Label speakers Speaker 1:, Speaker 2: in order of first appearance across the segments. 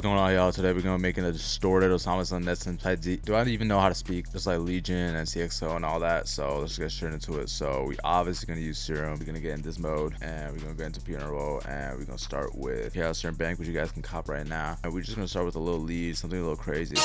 Speaker 1: going on, y'all? Today we're gonna be making a distorted osamason nettspend. Do I even know how to speak? Just like Legion and CXO and all that. So let's get straight into it. So we obviously gonna use serum. We're gonna get in this mode and we're gonna get into piano roll and we're gonna start with serum bank, which you guys can cop right now. And we're just gonna start with a little lead, something a little crazy.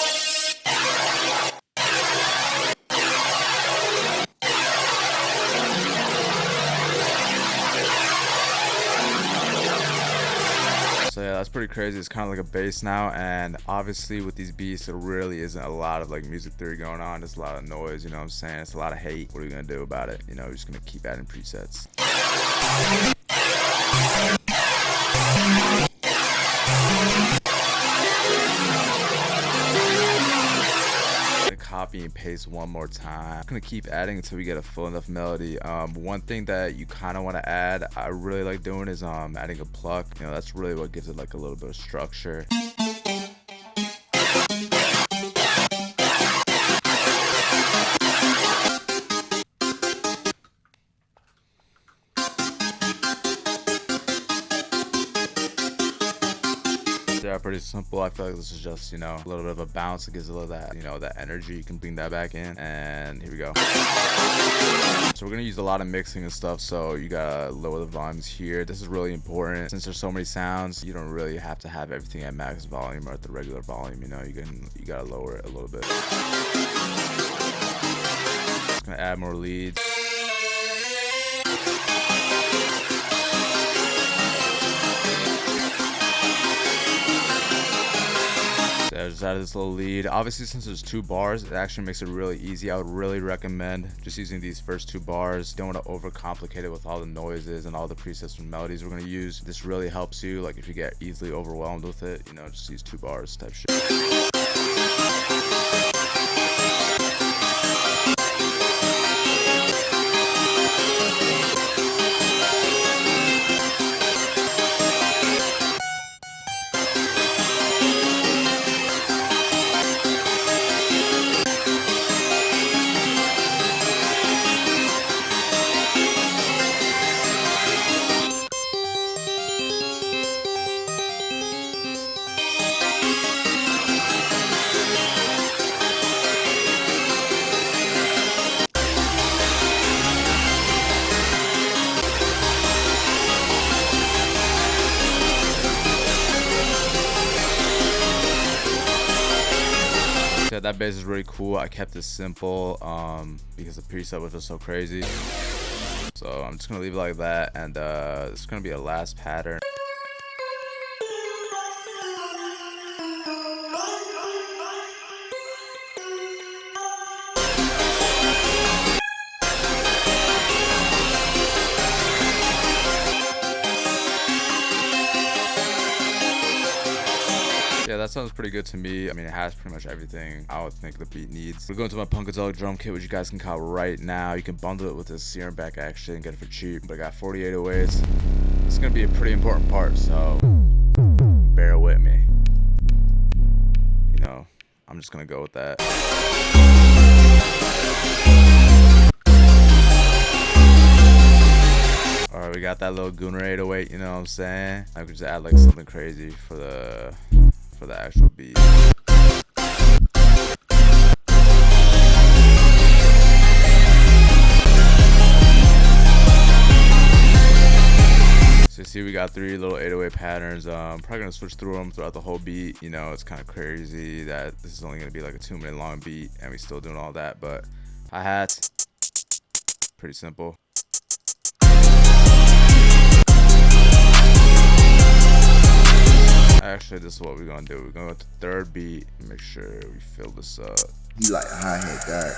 Speaker 1: So yeah, that's pretty crazy. It's kind of like a bass now, and obviously with these beats there really isn't a lot of like music theory going on. There's a lot of noise, you know what I'm saying? It's a lot of hate. What are we gonna do about it? You know, we're just gonna keep adding presets. Copy and paste one more time. I'm gonna keep adding until we get a full enough melody. One thing that you kind of want to add, I really like doing, is adding a pluck. You know, that's really what gives it like a little bit of structure. Yeah, pretty simple. I feel like this is just, you know, a little bit of a bounce. It gives a little that, you know, that energy. You can bring that back in, and here we go. So we're gonna use a lot of mixing and stuff, so you gotta lower the volumes here. This is really important since there's so many sounds. You don't really have to have everything at max volume or at the regular volume. You know, you gotta lower it a little bit. Just gonna add more leads. I just added this little lead. Obviously, since there's 2 bars, it actually makes it really easy. I would really recommend just using these first 2 bars. Don't want to overcomplicate it with all the noises and all the presets and melodies we're going to use. This really helps you, like if you get easily overwhelmed with it, you know, just use 2 bars type shit. Yeah, that bass is really cool. I kept it simple because the preset was just so crazy. So I'm just gonna leave it like that, and it's gonna be a last pattern. Yeah, that sounds pretty good to me. I mean, it has pretty much everything I would think the beat needs. We're going to my Punkadelic drum kit, which you guys can cop right now. You can bundle it with this serum back actually and get it for cheap. But I got 48 808s. It's gonna be a pretty important part, so bear with me. You know, I'm just gonna go with that. Alright, we got that little Gooner 808, you know what I'm saying? I could just add like something crazy for the actual beat. So you see we got 3 little 808 patterns. I'm probably gonna switch through them throughout the whole beat. You know, it's kind of crazy that this is only gonna be like a 2-minute long beat and we still doing all that, but hi-hats, pretty simple. Actually, this is what we're gonna do. We're gonna go to the 3rd beat and make sure we fill this up.
Speaker 2: You like a hi-hat guy,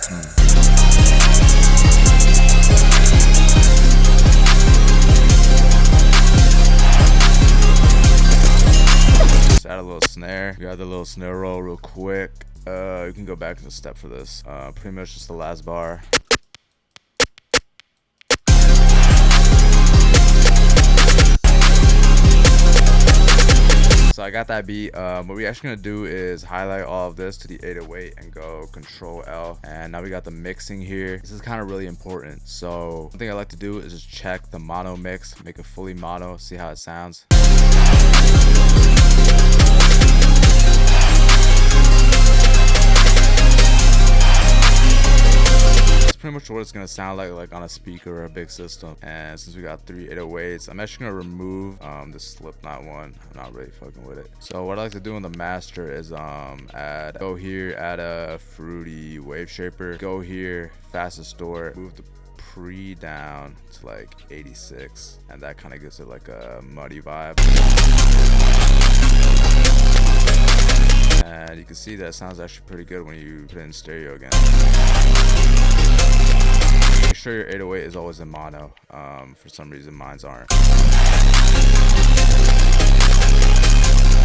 Speaker 1: Just add a little snare. We got the little snare roll real quick. You can go back in the step for this. Pretty much just the last bar. So I got that beat. What we're actually gonna do is highlight all of this to the 808 and go Control L. And now we got the mixing here. This is kind of really important. So one thing I like to do is just check the mono mix, make it fully mono, see how it sounds. much what it's gonna sound like on a speaker or a big system. And since we got 3 808s, I'm actually gonna remove the Slipknot one. I'm not really fucking with it. So what I like to do in the master is go here, add a fruity wave shaper, go here, fast distort, move the pre down to like 86, and that kind of gives it like a muddy vibe. And you can see that it sounds actually pretty good when you put it in stereo again. Make sure your 808 is always in mono. For some reason mine's aren't.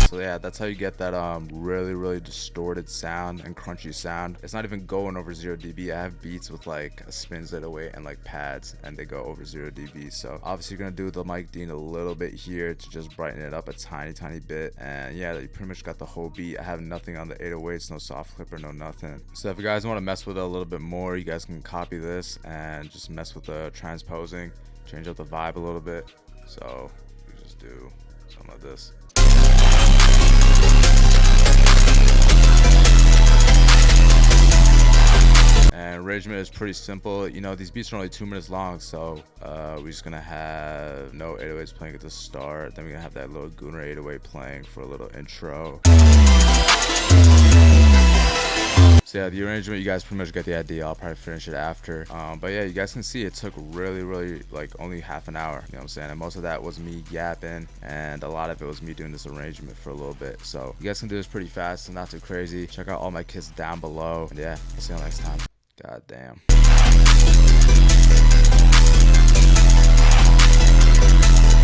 Speaker 1: So yeah, that's how you get that really distorted sound and crunchy sound. It's not even going over 0 dB. I have beats with like a spins 808 and like pads, and they go over 0 dB. So obviously you're gonna do the mic dean a little bit here to just brighten it up a tiny bit. And yeah, you pretty much got the whole beat. I have nothing on the 808s, no soft clipper, no nothing. So if you guys want to mess with it a little bit more, you guys can copy this and just mess with the transposing, change up the vibe a little bit. So you just do something like this. And arrangement is pretty simple. You know, these beats are only 2 minutes long, so we're just gonna have no 808s playing at the start. Then we're gonna have that little Gooner 808 playing for a little intro. So yeah, the arrangement, you guys pretty much get the idea. I'll probably finish it after. But yeah, you guys can see it took really like only half an hour. You know what I'm saying? And most of that was me yapping, and a lot of it was me doing this arrangement for a little bit. So you guys can do this pretty fast and not too crazy. Check out all my kits down below. And yeah, I'll see you next time. God damn.